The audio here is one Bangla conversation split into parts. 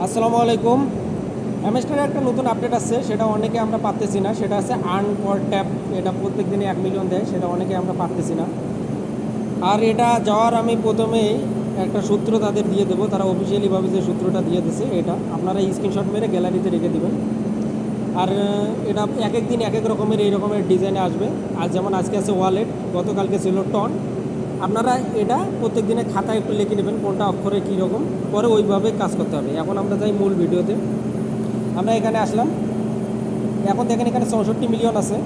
আসসালামু আলাইকুম। অ্যামেস্টারের একটা নতুন আপডেট আসছে, সেটা অনেকে আমরা পারতেছি না। সেটা আছে আর্ন ফর ট্যাপ। এটা প্রত্যেক দিনে 1 মিলিয়ন দেয়, সেটা অনেকে আমরা পারতেছি না। আর এটা যাওয়ার আমি প্রথমেই একটা সূত্র তাদের দিয়ে দেবো, তারা অফিসিয়ালিভাবে যে সূত্রটা দিয়ে দিছে এটা আপনারা স্ক্রিনশট মেরে গ্যালারিতে রেখে দেবেন। আর এটা এক এক দিন এক এক রকমের এই রকমের ডিজাইনে আসবে। আর যেমন আজকে আছে ওয়ালেট, গতকালকে ছিল টন। আপনারা এটা প্রত্যেক দিনে খাতায় একটু লিখে নেবেন কোনটা অক্ষরে কী রকম, পরে ওইভাবে কাজ করতে হবে। এখন আমরা যাই মূল ভিডিওতে। আমরা এখানে আসলাম, এখন দেখেন এখানে 64 মিলিয়ন আছে।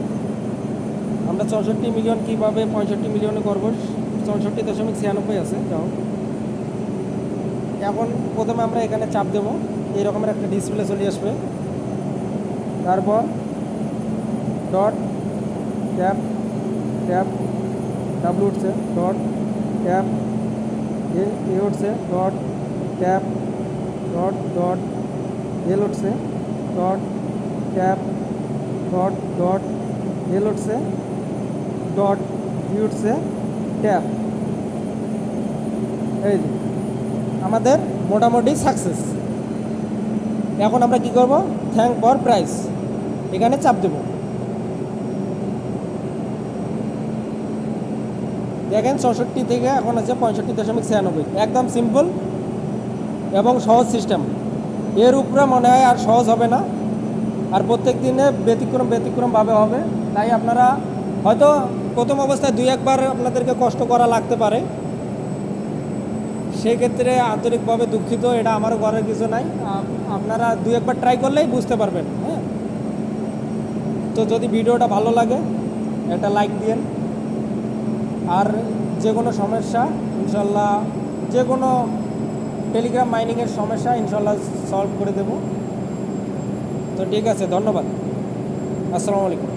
আমরা 64 মিলিয়ন কীভাবে 65 মিলিয়নে করবো, 64.96 আছে। যাও, এখন প্রথমে আমরা এখানে চাপ দেবো, এই রকমের একটা ডিসপ্লে চলে আসবে। তারপর ডট ট্যাপ ট্যাপ ডাব্লু উঠছে, ডট ট্যাপ এ উঠছে, dot tap dot dot L উঠছে, dot tap dot dot L উঠছে, ডট ভি উঠছে, ট্যাপ। এই যে আমাদের মোটামুটি সাকসেস। এখন আমরা কি করব, থ্যাঙ্ক ফর প্রাইস এখানে চাপ দেব। দেখেন 64 থেকে এখন আছে 65.96। একদম সিম্পল এবং সহজ সিস্টেম। এর উপরে মনে হয় আর সহজ হবে না। আর প্রত্যেক দিনে ব্যতিক্রমভাবে হবে। তাই আপনারা হয়তো প্রথম অবস্থায় 2-1 বার আপনাদেরকে কষ্ট করা লাগতে পারে, সেই ক্ষেত্রে আন্তরিকভাবে দুঃখিত। এটা আমারও করার কিছু নাই। আপনারা 2-1 বার ট্রাই করলেই বুঝতে পারবেন। হ্যাঁ, তো যদি ভিডিওটা ভালো লাগে একটা লাইক দিন। আর যে কোনো সমস্যা ইনশাল্লাহ, যে কোনো টেলিগ্রাম মাইনিংয়ের সমস্যা ইনশাল্লাহ সলভ করে দেব। তো ঠিক আছে, ধন্যবাদ। আসসালামু আলাইকুম।